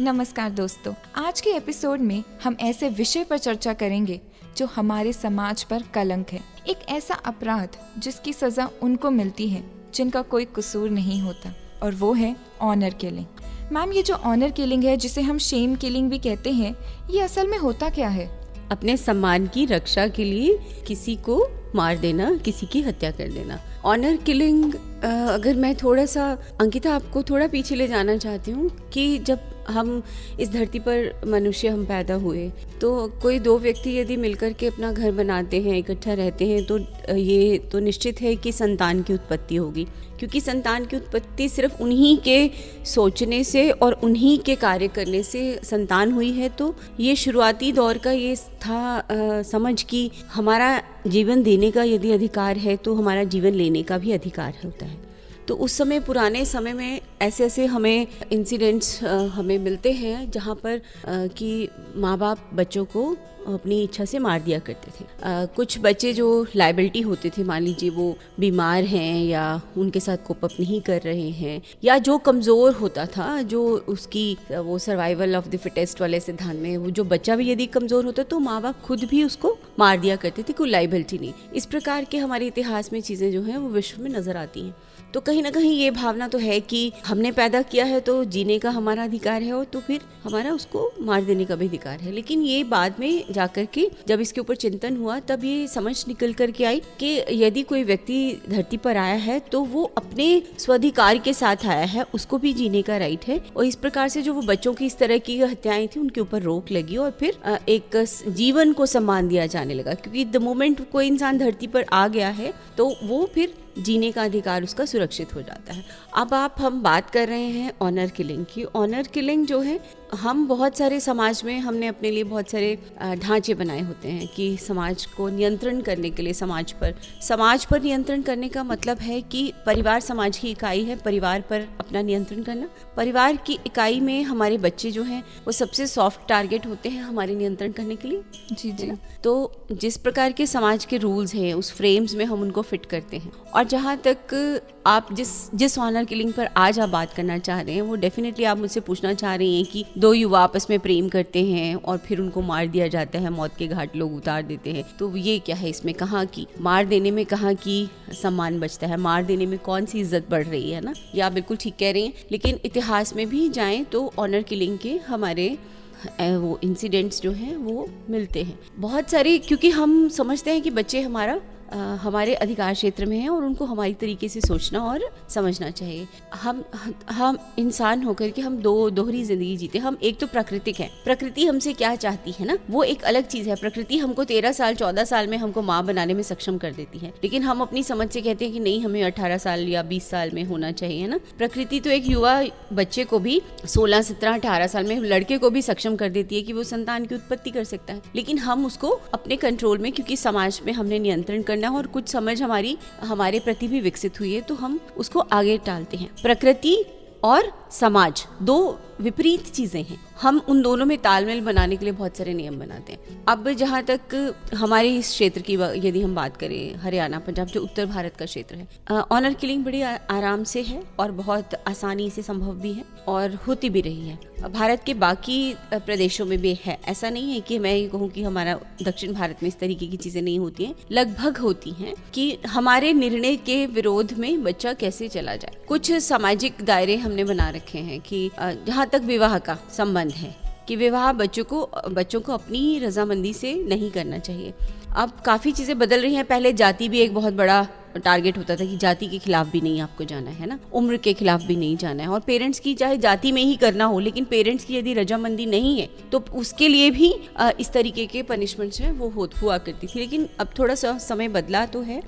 नमस्कार दोस्तों, आज के एपिसोड में हम ऐसे विषय पर चर्चा करेंगे जो हमारे समाज पर कलंक है। एक ऐसा अपराध जिसकी सजा उनको मिलती है जिनका कोई कसूर नहीं होता, और वो है ऑनर किलिंग। मैम, ये जो ऑनर किलिंग है, जिसे हम शेम किलिंग भी कहते हैं, ये असल में होता क्या है? अपने सम्मान की रक्षा के लिए किसी को मार देना, किसी की हत्या कर देना। ऑनर किलिंग, अगर मैं थोड़ा सा अंकिता आपको थोड़ा पीछे ले जाना चाहती हूँ कि जब हम इस धरती पर मनुष्य हम पैदा हुए तो कोई दो व्यक्ति यदि मिलकर के अपना घर बनाते हैं, इकट्ठा रहते हैं, तो ये तो निश्चित है कि संतान की उत्पत्ति होगी, क्योंकि संतान की उत्पत्ति सिर्फ उन्हीं के सोचने से और उन्हीं के कार्य करने से संतान हुई है। तो ये शुरुआती दौर का ये था समझ कि हमारा जीवन देने का यदि अधिकार है तो हमारा जीवन लेने का भी अधिकार होता है। तो उस समय, पुराने समय में ऐसे ऐसे हमें इंसिडेंट्स हमें मिलते हैं जहाँ पर कि माँ बाप बच्चों को अपनी इच्छा से मार दिया करते थे। कुछ बच्चे जो लायबिलिटी होते थे, मान लीजिए वो बीमार हैं या उनके साथ कोप अप नहीं कर रहे हैं, या जो कमज़ोर होता था, जो उसकी वो सर्वाइवल ऑफ द फिटेस्ट वाले सिद्धांत में, वो जो बच्चा भी यदि कमज़ोर होता तो माँ बाप खुद भी उसको मार दिया करते थे, कोई लायबिलिटी नहीं। इस प्रकार के हमारे इतिहास में चीज़ें जो हैं वो विश्व में नज़र आती हैं। तो कहीं ना कहीं ये भावना तो है कि हमने पैदा किया है तो जीने का हमारा अधिकार है, और तो फिर हमारा उसको मार देने का भी अधिकार है। लेकिन ये बाद में जाकर के जब इसके ऊपर चिंतन हुआ तब ये समझ निकल कर के आई कि यदि कोई व्यक्ति धरती पर आया है तो वो अपने स्वाधिकार के साथ आया है, उसको भी जीने का राइट है। और इस प्रकार से जो वो बच्चों की इस तरह की हत्याएं थी उनके ऊपर रोक लगी और फिर एक जीवन को सम्मान दिया जाने लगा, क्योंकि द मोमेंट कोई इंसान धरती पर आ गया है तो वो फिर जीने का अधिकार उसका सुरक्षित हो जाता है। अब हम बात कर रहे हैं ऑनर किलिंग की। ऑनर किलिंग जो है, हम बहुत सारे समाज में हमने अपने लिए बहुत सारे ढांचे बनाए होते हैं कि समाज को नियंत्रण करने के लिए, समाज पर नियंत्रण करने का मतलब है कि परिवार समाज की इकाई है, परिवार पर अपना नियंत्रण करना। परिवार की इकाई में हमारे बच्चे जो हैं वो सबसे सॉफ्ट टारगेट होते हैं हमारे नियंत्रण करने के लिए। जी। तो जिस प्रकार के समाज के रूल्स हैं उस फ्रेम्स में हम उनको फिट करते हैं। और जहाँ तक आप जिस ऑनर किलिंग पर आज आप बात करना चाह रहे हैं, वो डेफिनेटली आप मुझसे पूछना चाह रही हैं कि दो युवा आपस में प्रेम करते हैं और फिर उनको मार दिया जाता है, मौत के घाट लोग उतार देते हैं। तो ये क्या है इसमें, कहाँ की मार देने में कहाँ की सम्मान बचता है, मार देने में कौन सी इज्जत बढ़ रही है ना? ये आप बिल्कुल ठीक कह रही हैं। लेकिन इतिहास में भी जाएं तो ऑनर किलिंग के हमारे वो इंसिडेंट्स जो हैं वो मिलते हैं बहुत सारे, क्योंकि हम समझते हैं कि बच्चे हमारे अधिकार क्षेत्र में हैं और उनको हमारी तरीके से सोचना और समझना चाहिए। हम इंसान होकर के हम दोहरी जिंदगी जीते। हम एक तो प्राकृतिक है, प्रकृति हमसे क्या चाहती है ना, वो एक अलग चीज है। प्रकृति हमको 13 साल 14 साल में हमको माँ बनाने में सक्षम कर देती है, लेकिन हम अपनी समझ से कहते हैं कि नहीं, हमें 18 साल या 20 साल में होना चाहिए ना। प्रकृति तो एक युवा बच्चे को भी 16, 17, 18 साल में, लड़के को भी सक्षम कर देती है कि वो संतान की उत्पत्ति कर सकता है। लेकिन हम उसको अपने कंट्रोल में, क्योंकि समाज में हमने नियंत्रण करना और कुछ समझ हमारे प्रति भी विकसित हुई है, तो हम उसको आगे टालते हैं। प्रकृति और समाज दो विपरीत चीजें हैं। हम उन दोनों में तालमेल बनाने के लिए बहुत सारे नियम बनाते हैं। अब जहाँ तक हमारे इस क्षेत्र की यदि हम बात करें, हरियाणा, पंजाब, जो उत्तर भारत का क्षेत्र है, ऑनर किलिंग बड़ी आराम से है और बहुत आसानी से संभव भी है और होती भी रही है। भारत के बाकी प्रदेशों में भी है। ऐसा नहीं है कि मैं ये कहूँ कि हमारा दक्षिण भारत में इस तरीके की चीजें नहीं होती हैं, लगभग होती हैं कि हमारे निर्णय के विरोध में बच्चा कैसे चला जाए। कुछ सामाजिक दायरे हमने बना रखे हैं कि जहाँ तक विवाह का संबंध है कि विवाह बच्चों को अपनी रजामंदी से नहीं करना चाहिए। अब काफ़ी चीज़ें बदल रही हैं। पहले जाति भी एक बहुत बड़ा टारगेट होता था कि जाति के खिलाफ भी नहीं आपको जाना है ना, उम्र के खिलाफ भी नहीं जाना है, और पेरेंट्स की चाहे जाति में ही करना हो, लेकिन पेरेंट्स की यदि रजामंदी नहीं है तो उसके लिए भी इस तरीके के पनिशमेंट्स हैं वो हुआ करती थी। लेकिन अब थोड़ा सा समय बदला तो है,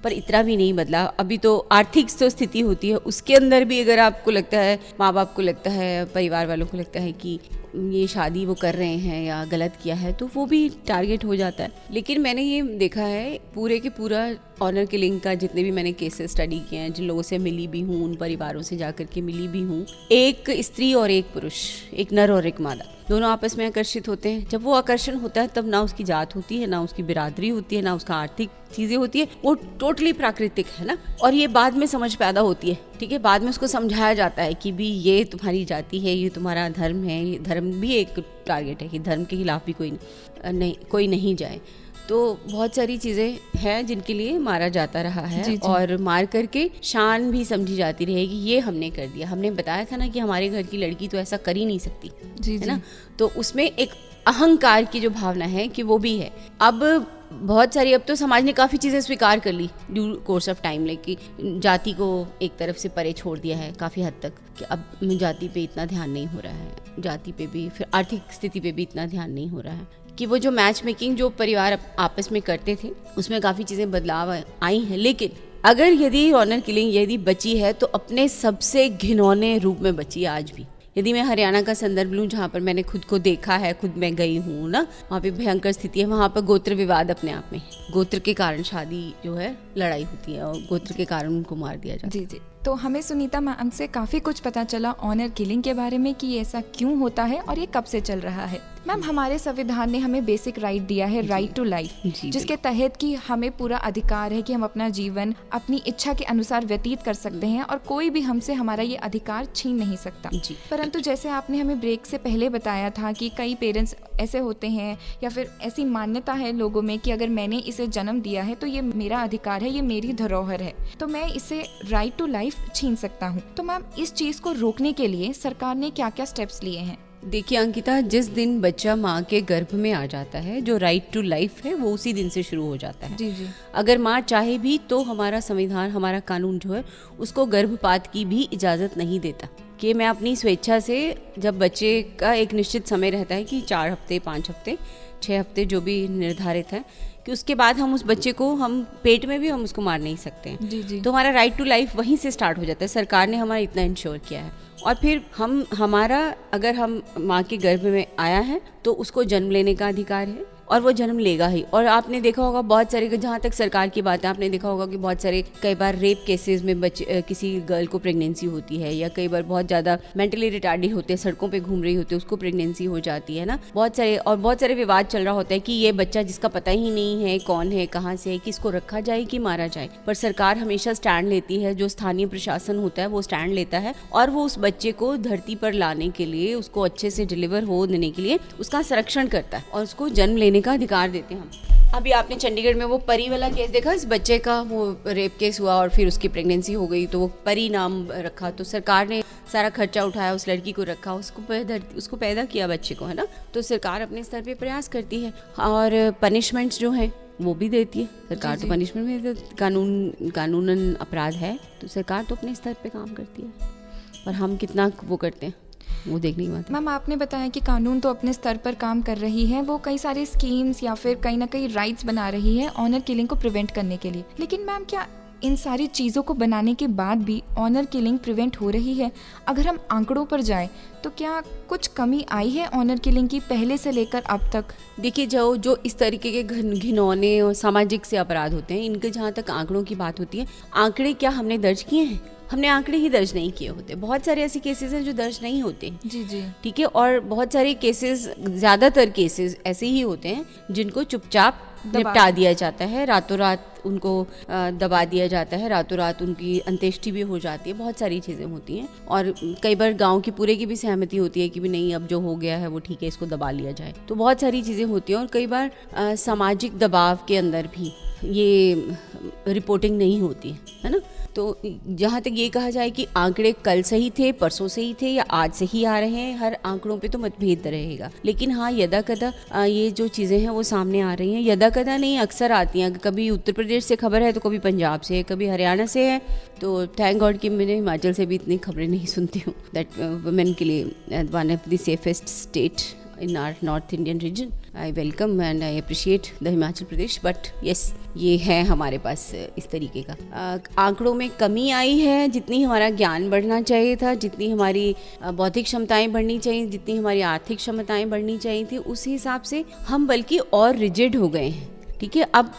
पर इतना भी नहीं बदला। अभी तो आर्थिक जो स्थिति होती है उसके अंदर भी अगर आपको लगता है, माँ बाप को लगता है, परिवार वालों को लगता है कि ये शादी वो कर रहे हैं या गलत किया है तो वो भी टारगेट हो जाता है। लेकिन मैंने ये देखा है पूरे के पूरा ऑनर किलिंग का जितने भी मैंने केसेस स्टडी किए हैं, जिन लोगों से मिली भी हूँ, उन परिवारों से जाकर के मिली भी हूँ, एक स्त्री और एक पुरुष, एक नर और एक मादा, दोनों आपस में आकर्षित होते हैं। जब वो आकर्षण होता है तब ना उसकी जात होती है, ना उसकी बिरादरी होती है, ना उसका आर्थिक चीज़ें होती है, वो टोटली प्राकृतिक है ना। और ये बाद में समझ पैदा होती है, ठीक है, बाद में उसको समझाया जाता है कि भी ये तुम्हारी जाति है, ये तुम्हारा धर्म है, ये धर्म भी एक टारगेट है कि धर्म के खिलाफ भी कोई नहीं जाए। तो बहुत सारी चीज़ें हैं जिनके लिए मारा जाता रहा है जी। और मार करके शान भी समझी जाती रहेगी, ये हमने कर दिया, हमने बताया था ना कि हमारे घर की लड़की तो ऐसा कर ही नहीं सकती जी, है ना। तो उसमें एक अहंकार की जो भावना है कि वो भी है। अब बहुत सारी, अब तो समाज ने काफ़ी चीज़ें स्वीकार कर ली ड्यू कोर्स ऑफ टाइम, लेकिन जाति को एक तरफ से परे छोड़ दिया है काफ़ी हद तक कि अब जाति पे इतना ध्यान नहीं हो रहा है, जाति पे भी, फिर आर्थिक स्थिति पे भी इतना ध्यान नहीं हो रहा है कि वो जो मैच मेकिंग जो परिवार आपस में करते थे उसमें काफ़ी चीज़ें बदलाव आई हैं। लेकिन अगर यदि ऑनर किलिंग यदि बची है तो अपने सबसे घिनौने रूप में बची है आज भी। यदि मैं हरियाणा का संदर्भ लूँ जहाँ पर मैंने खुद को देखा है, खुद मैं गई हूँ ना, वहाँ पे भयंकर स्थिति है। वहाँ पर गोत्र विवाद अपने आप में, गोत्र के कारण शादी जो है लड़ाई होती है और गोत्र के कारण उनको मार दिया जाता है। जी। तो हमें सुनीता मैम से काफ़ी कुछ पता चला ऑनर किलिंग के बारे में कि ये ऐसा क्यों होता है और ये कब से चल रहा है। मैम, हमारे संविधान ने हमें बेसिक राइट दिया है, राइट टू लाइफ, जिसके तहत कि हमें पूरा अधिकार है कि हम अपना जीवन अपनी इच्छा के अनुसार व्यतीत कर सकते हैं और कोई भी हमसे हमारा ये अधिकार छीन नहीं सकता। परंतु जैसे आपने हमें ब्रेक से पहले बताया था कि कई पेरेंट्स ऐसे होते हैं या फिर ऐसी मान्यता है लोगों में कि अगर मैंने इसे जन्म दिया है तो ये मेरा अधिकार है, ये मेरी धरोहर है, तो मैं इसे राइट टू लाइफ छीन सकता हूँ। तो मैम, इस चीज को रोकने के लिए सरकार ने क्या क्या स्टेप्स लिए हैं? देखिए अंकिता, जिस दिन बच्चा माँ के गर्भ में आ जाता है, जो राइट टू लाइफ है वो उसी दिन से शुरू हो जाता है। जी। अगर माँ चाहे भी तो हमारा संविधान, हमारा कानून जो है उसको गर्भपात की भी इजाज़त नहीं देता कि मैं अपनी स्वेच्छा से, जब बच्चे का एक निश्चित समय रहता है कि 4 हफ्ते, 5 हफ्ते, 6 हफ्ते जो भी निर्धारित है, कि उसके बाद हम उस बच्चे को, हम पेट में भी हम उसको मार नहीं सकते हैं। जी। तो हमारा राइट टू लाइफ वहीं से स्टार्ट हो जाता है। सरकार ने हमारा इतना इंश्योर किया है। और फिर हमारा अगर हम माँ के गर्भ में आया है तो उसको जन्म लेने का अधिकार है और वो जन्म लेगा ही। और आपने देखा होगा बहुत सारे, जहाँ तक सरकार की बात है, आपने देखा होगा कि बहुत सारे कई बार रेप केसेस में किसी गर्ल को प्रेगनेंसी होती है, या कई बार बहुत ज़्यादा मेंटली रिटार्डेड होते हैं, सड़कों पे घूम रही होती है, उसको प्रेगनेंसी हो जाती है ना। बहुत सारे विवाद चल रहा होता है कि ये बच्चा जिसका पता ही नहीं है कौन है, कहाँ से है, किसको रखा जाए कि मारा जाए। पर सरकार हमेशा स्टैंड लेती है, जो स्थानीय प्रशासन होता है वो स्टैंड लेता है और वो उस बच्चे को धरती पर लाने के लिए, उसको अच्छे से डिलीवर हो देने के लिए उसका संरक्षण करता है और उसको जन्म लेने का अधिकार देते हैं हम। अभी आपने चंडीगढ़ में वो परी वाला केस देखा, इस बच्चे का वो रेप केस हुआ और फिर उसकी प्रेगनेंसी हो गई तो वो परी नाम रखा, तो सरकार ने सारा खर्चा उठाया, उस लड़की को रखा, उसको पैदा किया बच्चे को, है ना। तो सरकार अपने स्तर पे प्रयास करती है और पनिशमेंट्स जो है वो भी देती है सरकार। तो पनिशमेंट में तो कानूनन अपराध है, तो सरकार तो अपने स्तर पे काम करती है, पर हम कितना वो करते हैं वो देखने की बात है। मैम, आपने बताया कि कानून तो अपने स्तर पर काम कर रही है, वो कई सारे स्कीम्स या फिर कहीं ना कहीं राइट्स बना रही है ऑनर किलिंग को प्रिवेंट करने के लिए। लेकिन मैम, क्या इन सारी चीज़ों को बनाने के बाद भी ऑनर किलिंग प्रिवेंट हो रही है? अगर हम आंकड़ों पर जाएं तो क्या कुछ कमी आई है ऑनर किलिंग की पहले से लेकर अब तक? देखिए, जो इस तरीके के घिनौने और सामाजिक से अपराध होते हैं, इनके जहाँ तक आंकड़ों की बात होती है, आंकड़े क्या हमने दर्ज किए हैं? हमने आंकड़े ही दर्ज नहीं किए होते। बहुत सारे ऐसे केसेस हैं जो दर्ज नहीं होते। जी। ठीक है। और बहुत सारे केसेस, ज़्यादातर केसेस ऐसे ही होते हैं जिनको चुपचाप निपटा दिया जाता है, रातों रात उनको दबा दिया जाता है, रातों रात उनकी अंत्येष्टि भी हो जाती है। बहुत सारी चीज़ें होती हैं और कई बार गांव की पूरे की भी सहमति होती है कि भी नहीं, अब जो हो गया है वो ठीक है, इसको दबा लिया जाए। तो बहुत सारी चीज़ें होती हैं और कई बार सामाजिक दबाव के अंदर भी ये रिपोर्टिंग नहीं होती है ना। तो जहाँ तक ये कहा जाए कि आंकड़े कल सही थे, परसों सही थे या आज से ही आ रहे हैं, हर आंकड़ों पे तो मतभेद रहेगा। लेकिन हाँ, यदा कदा ये जो चीज़ें हैं वो सामने आ रही हैं। यदा कदा नहीं, अक्सर आती हैं। कभी उत्तर प्रदेश से खबर है तो कभी पंजाब से है, कभी हरियाणा से है। तो थैंक गॉड कि मैंने हिमाचल से भी इतनी खबरें नहीं सुनती हूँ। दैट वुमेन के लिए one of the safest state in our North Indian region. I welcome and I appreciate the Himachal Pradesh, but yes, ये है हमारे पास इस तरीके का। आंकड़ों में कमी आई है, जितनी हमारा ज्ञान बढ़ना चाहिए था, जितनी हमारी बौद्धिक क्षमताएं बढ़नी चाहिए, जितनी हमारी आर्थिक क्षमताएं बढ़नी चाहिए थी, उस हिसाब से हम बल्कि और रिजिड हो गए हैं। ठीक है, अब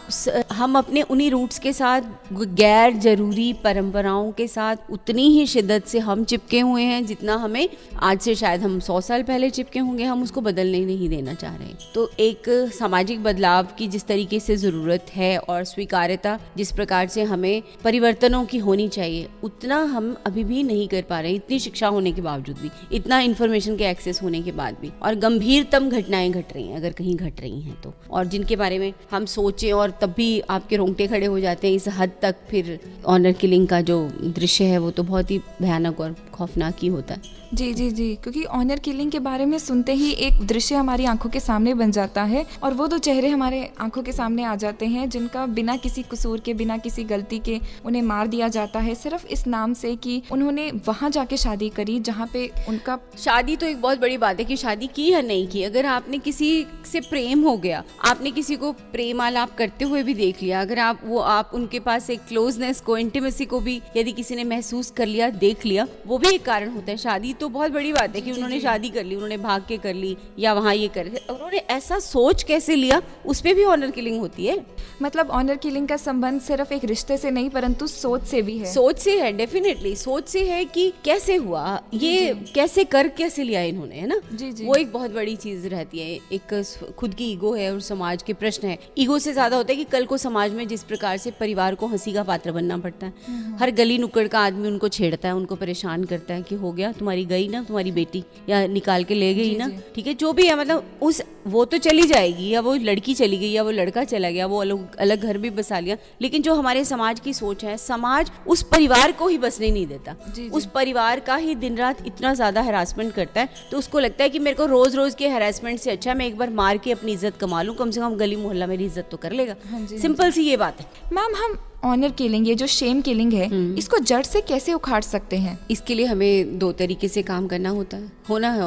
हम अपने उन्हीं रूट्स के साथ, गैर जरूरी परंपराओं के साथ उतनी ही शिद्दत से हम चिपके हुए हैं जितना हमें आज से शायद हम 100 साल पहले चिपके होंगे। हम उसको बदलने नहीं देना चाह रहे। तो एक सामाजिक बदलाव की जिस तरीके से ज़रूरत है और स्वीकार्यता जिस प्रकार से हमें परिवर्तनों की होनी चाहिए, उतना हम अभी भी नहीं कर पा रहे। इतनी शिक्षा होने के बावजूद भी, इतना इन्फॉर्मेशन के एक्सेस होने के बाद भी, और गंभीरतम घटनाएं घट रही हैं अगर कहीं घट रही हैं तो, और जिनके बारे में हम सोचें और तब भी आपके रोंगटे खड़े हो जाते हैं इस हद तक। फिर ऑनर किलिंग का जो दृश्य है वो तो बहुत ही भयानक और खौफनाक ही होता है। जी जी जी, क्योंकि ऑनर किलिंग के बारे में सुनते ही एक दृश्य हमारी आंखों के सामने बन जाता है, और वो दो चेहरे हमारे आंखों के सामने आ जाते हैं जिनका बिना किसी कसूर के, बिना किसी गलती के उन्हें मार दिया जाता है, सिर्फ इस नाम से कि उन्होंने वहाँ जाके शादी करी जहाँ पे उनका। शादी तो एक बहुत बड़ी बात है कि शादी की या नहीं की। अगर आपने किसी से प्रेम हो गया, आपने किसी को प्रेम आलाप करते हुए भी देख लिया, अगर आप उनके पास एक क्लोजनेस को, इंटीमेसी को भी यदि किसी ने महसूस कर लिया, देख लिया, वो भी एक कारण होता है। शादी तो बहुत बड़ी बात है कि उन्होंने शादी कर ली, उन्होंने भाग के कर ली या वहाँ ये कर, उन्होंने ऐसा सोच कैसे लिया, उस पे भी ऑनर किलिंग होती है। मतलब ऑनर किलिंग का संबंध सिर्फ एक रिश्ते से नहीं परंतु सोच से भी है। सोच से है, डेफिनेटली सोच से है कि कैसे हुआ ये, कैसे लिया इन्होंने, है ना। जी। वो एक बहुत बड़ी चीज रहती है। एक खुद की ईगो है और समाज के प्रश्न है। ईगो से ज्यादा होता है कि कल को समाज में जिस प्रकार से परिवार को हंसी का पात्र बनना पड़ता है, हर गली नुक्कड़ का आदमी उनको छेड़ता है, उनको परेशान करता है कि हो गया, तुम्हारी गई ना तुम्हारी बेटी, या निकाल के ले गई ना, ठीक है, जो भी है, मतलब वो तो चली जाएगी, या वो लड़की चली गई, या वो लड़का चला गया, वो अलग घर भी बसा लिया, लेकिन जो हमारे समाज की सोच है, समाज उस परिवार को ही बसने नहीं देता। उस परिवार का ही दिन रात इतना ज्यादा हैरासमेंट करता है, तो उसको लगता है कि मेरे को रोज रोज के हैरासमेंट से अच्छा मैं एक बार मार के अपनी इज्जत कमा लूं, कम से कम गली मोहल्ला मेरी इज्जत तो कर लेगा। सिंपल सी ये बात है। मैम, हम ऑनर किलिंग, ये जो शेम किलिंग है, इसको जड़ से कैसे उखाड़ सकते हैं? इसके लिए हमें 2 तरीके से काम करना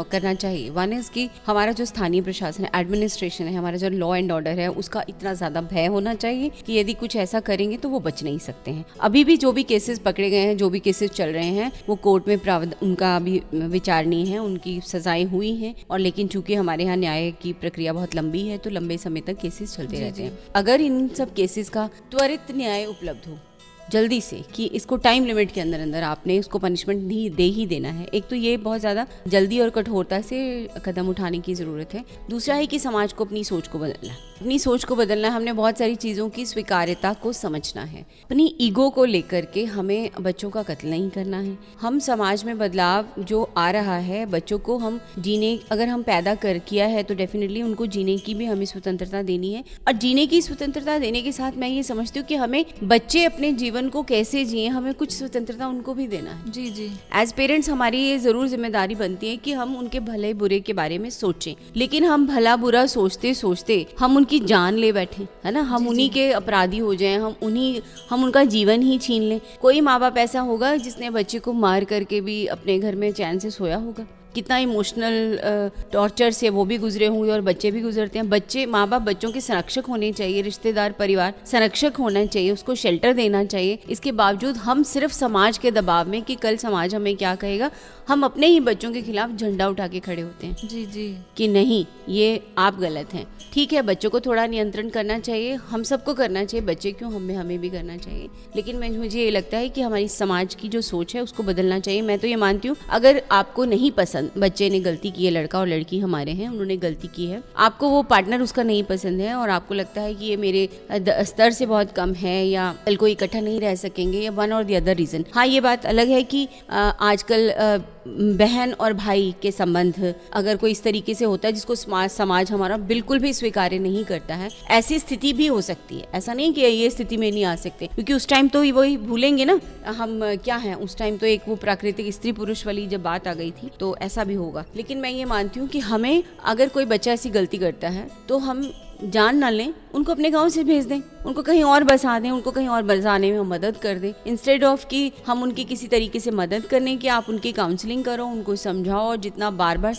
करना चाहिए। वन इज कि हमारा जो स्थानीय प्रशासन है, एडमिनिस्ट्रेशन है, हमारा जो लॉ एंड ऑर्डर है, उसका इतना ज्यादा भय होना चाहिए कि यदि कुछ ऐसा करेंगे तो वो बच नहीं सकते हैं। अभी भी जो भी केसेस पकड़े गए हैं, जो भी केसेस चल रहे हैं, वो कोर्ट में उनका अभी विचार नहीं है, उनकी सजाएं हुई हैं, और लेकिन चूंकि हमारे यहाँ न्याय की प्रक्रिया बहुत लंबी है तो लंबे समय तक केसेस चलते रहते हैं। अगर इन सब केसेस का त्वरित न्याय उपलब्ध हो जल्दी से, कि इसको टाइम लिमिट के अंदर आपने उसको पनिशमेंट दे ही देना है, एक तो ये बहुत ज़्यादा जल्दी और कठोरता से कदम उठाने की ज़रूरत है। दूसरा है कि समाज को अपनी सोच को बदलना है। हमने बहुत सारी चीज़ों की स्वीकार्यता को समझना है। अपनी ईगो को लेकर के हमें बच्चों का कत्ल नहीं करना है। हम समाज में बदलाव जो आ रहा है, बच्चों को हम अगर हम पैदा किया है तो डेफिनेटली उनको जीने की भी हमें स्वतंत्रता देनी है, और जीने की स्वतंत्रता देने के साथ मैं ये समझती हूँ कि हमें बच्चे अपने जीवन को कैसे जिए, हमें कुछ स्वतंत्रता उनको भी देना है। जी। एज पेरेंट्स हमारी ये जरूर जिम्मेदारी बनती है कि हम उनके भले बुरे के बारे में सोचें, लेकिन हम भला बुरा सोचते हम उनकी जान ले बैठे, है ना, हम उन्हीं के अपराधी हो जाएं, हम उनका जीवन ही छीन लें। कोई माँ बाप ऐसा होगा जिसने बच्चे को मार करके भी अपने घर में चैन से सोया होगा? कितना इमोशनल टॉर्चर से वो भी गुजरे होंगे और बच्चे भी गुजरते हैं। माँ बाप बच्चों के संरक्षक होने चाहिए, रिश्तेदार परिवार संरक्षक होना चाहिए, उसको शेल्टर देना चाहिए। इसके बावजूद हम सिर्फ समाज के दबाव में कि कल समाज हमें क्या कहेगा, हम अपने ही बच्चों के खिलाफ झंडा उठा के खड़े होते हैं। जी कि नहीं, ये आप गलत हैं। ठीक है, बच्चों को थोड़ा नियंत्रण करना चाहिए, हम सबको करना चाहिए, बच्चे क्यों, हमें भी करना चाहिए, लेकिन मुझे ये लगता है कि हमारी समाज की जो सोच है उसको बदलना चाहिए। मैं तो ये मानती हूँ, अगर आपको नहीं पसंद, बच्चे ने गलती की है, लड़का और लड़की हमारे हैं, उन्होंने गलती की है, आपको वो पार्टनर उसका नहीं पसंद है और आपको लगता है कि ये मेरे स्तर से बहुत कम है, या कल को इकट्ठा नहीं रह सकेंगे, या वन और द अदर रीजन। हाँ, ये बात अलग है कि आजकल बहन और भाई के संबंध अगर कोई इस तरीके से होता है जिसको समाज हमारा बिल्कुल भी स्वीकार्य नहीं करता है, ऐसी स्थिति भी हो सकती है। ऐसा नहीं कि ये स्थिति में नहीं आ सकते, क्योंकि उस टाइम तो वही भूलेंगे ना हम क्या है। उस टाइम तो एक वो प्राकृतिक स्त्री पुरुष वाली जब बात आ गई थी, तो ऐसा भी होगा। लेकिन मैं ये मानती हूँ कि हमें, अगर कोई बच्चा ऐसी गलती करता है तो हम जान ना लें, उनको अपने गांव से भेज दें, उनको कहीं और बसा दें, उनको कहीं और बसाने में हम मदद कर दें, इंस्टेड ऑफ कि हम उनकी किसी तरीके से मदद करने की आप उनकी काउंसलिंग करो, उनको समझाओ, और जितना बार बार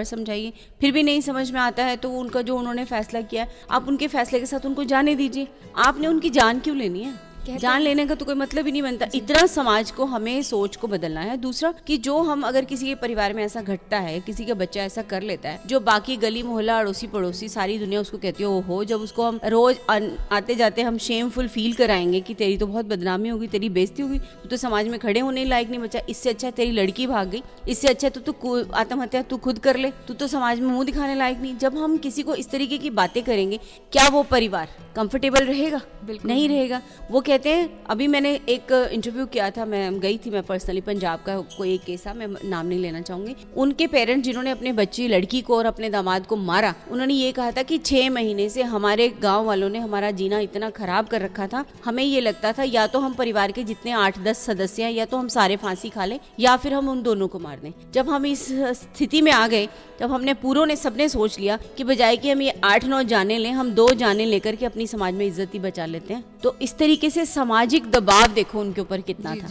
समझाइए फिर भी नहीं समझ में आता है तो उनका जो उन्होंने फैसला किया आप उनके फैसले के साथ उनको जाने दीजिए। आपने उनकी जान क्यों लेनी है? जान लेने का तो कोई मतलब ही नहीं बनता। इतना समाज को हमें सोच को बदलना है। दूसरा कि जो हम अगर किसी के परिवार में ऐसा घटता है, किसी का बच्चा ऐसा कर लेता है, जो बाकी गली मोहल्ला अड़ोसी पड़ोसी सारी दुनिया उसको कहती है ओहो, जब उसको हम रोज आते जाते हम शेमफुल फील कराएंगे कि तेरी तो बहुत बदनामी होगी, तेरी बेइज्जती होगी, तो समाज में खड़े होने लायक नहीं बचा, इससे अच्छा तेरी लड़की भाग गई, इससे अच्छा तू आत्महत्या तू खुद कर ले, तू तो समाज में मुंह दिखाने लायक नहीं। जब हम किसी को इस तरीके की बातें करेंगे, क्या वो परिवार कंफर्टेबल रहेगा? नहीं रहेगा। वो कहते हैं, अभी मैंने एक इंटरव्यू किया था, मैं गई थी, मैं पर्सनली पंजाब का कोई एक केस था, मैं नाम नहीं लेना चाहूंगी। उनके पेरेंट्स जिन्होंने अपने बच्ची लड़की को और अपने दामाद को मारा, उन्होंने ये कहा था कि 6 महीने से हमारे गांव वालों ने हमारा जीना इतना खराब कर रखा था, हमें ये लगता था या तो हम परिवार के जितने 8-10 सदस्य हैं या तो हम सारे फांसी खा लें या फिर हम उन दोनों को मार दें। जब हम इस स्थिति में आ गए, जब हमने पूरों ने सबने सोच लिया कि बजाय कि हम ये 8-9 जाने लें, हम 2 जाने लेकर के अपनी समाज में इज्जत ही बचा लेते हैं। तो इस तरीके से सामाजिक दबाव देखो उनके ऊपर कितना था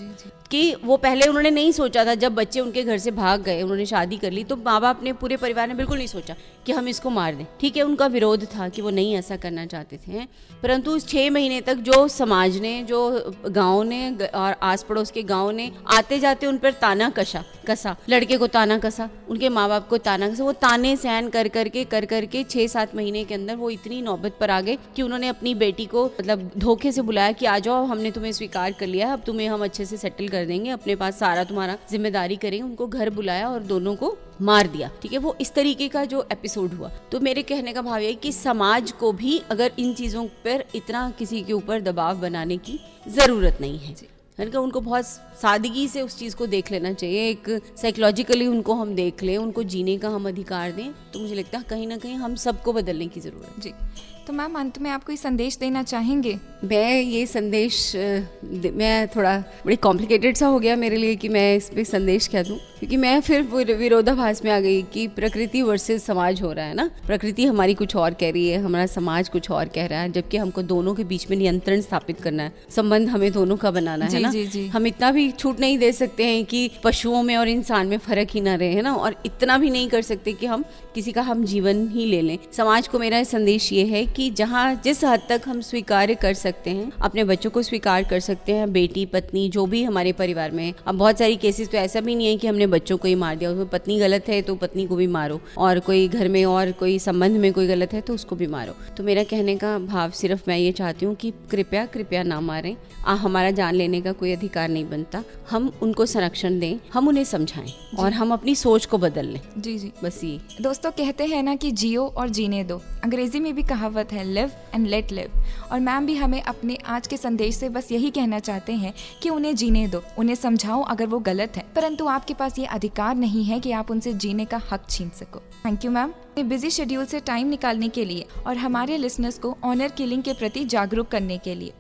कि वो पहले उन्होंने नहीं सोचा था, जब बच्चे उनके घर से भाग गए, उन्होंने शादी कर ली, तो माँ बाप ने, पूरे परिवार ने बिल्कुल नहीं सोचा कि हम इसको मार दें। ठीक है, उनका विरोध था कि वो नहीं ऐसा करना चाहते थे, परंतु उस 6 महीने तक जो समाज ने, जो गाँव ने और आस पड़ोस के गाँव ने आते जाते उन पर ताना कसा, लड़के को ताना कसा, उनके माँ बाप को ताना कसा, वो ताने सहन कर करके 6-7 महीने के अंदर वो इतनी नौबत पर आ गए कि उन्होंने अपनी बेटी को मतलब धोखे से बुलाया कि आ जाओ, हमने तुम्हें स्वीकार कर लिया है, अब तुम्हें हम अच्छे से सेटल कर देंगे, अपने पास सारा तुम्हारा जिम्मेदारी करेंगे। उनको घर बुलाया और दोनों को मार दिया। ठीक है, वो इस तरीके का जो एपिसोड हुआ। तो मेरे कहने का भाव ये कि समाज को भी अगर इन चीज़ों पर इतना किसी के ऊपर दबाव बनाने की ज़रूरत नहीं है, उनको बहुत सादगी से उस चीज़ को देख लेना चाहिए। एक साइकोलॉजिकली उनको हम देख लें, उनको जीने का हम अधिकार दें, तो मुझे लगता है कहीं ना कहीं हम सबको बदलने की ज़रूरत है। जी, तो मैम अंत में आप कोई संदेश देना चाहेंगे? मैं ये संदेश, मैं थोड़ा बड़ी कॉम्प्लिकेटेड सा हो गया मेरे लिए कि मैं इस पर संदेश क्या दूँ, क्योंकि मैं फिर विरोधाभास में आ गई कि प्रकृति वर्सेस समाज हो रहा है ना। प्रकृति हमारी कुछ और कह रही है, हमारा समाज कुछ और कह रहा है, जबकि हमको दोनों के बीच में नियंत्रण स्थापित करना है, संबंध हमें दोनों का बनाना है ना। हम इतना भी छूट नहीं दे सकते हैं कि पशुओं में और इंसान में फर्क ही ना रहे, है ना, और इतना भी नहीं कर सकते कि हम किसी का हम जीवन ही ले लें। समाज को मेरा संदेश ये है कि जहाँ जिस हद तक हम स्वीकार कर सकते हैं, अपने बच्चों को स्वीकार कर सकते हैं, बेटी पत्नी जो भी हमारे परिवार में है। अब बहुत सारी केसेस तो ऐसा भी नहीं है कि हमने बच्चों को ही मार दिया, उसमें पत्नी गलत है तो पत्नी को भी मारो, और कोई घर में और कोई संबंध में कोई गलत है तो उसको भी मारो। तो मेरा कहने का भाव सिर्फ मैं ये चाहती हूँ कि कृपया ना मारें। हमारा जान लेने का कोई अधिकार नहीं बनता, हम उनको संरक्षण दें, हम उन्हें समझाएं और हम अपनी सोच को बदल लें। जी, बस ये। दोस्तों, कहते हैं ना कि जियो और जीने दो, अंग्रेजी में भी कहावत है लिव एंड लेट लिव। और मैम भी हमें अपने आज के संदेश से बस यही कहना चाहते हैं कि उन्हें जीने दो, उन्हें समझाओ अगर वो गलत है, परंतु आपके पास ये अधिकार नहीं है कि आप उनसे जीने का हक छीन सको। Thank you ma'am, busy schedule से टाइम निकालने के लिए और हमारे लिसनर्स को ऑनर किलिंग के प्रति जागरूक करने के लिए।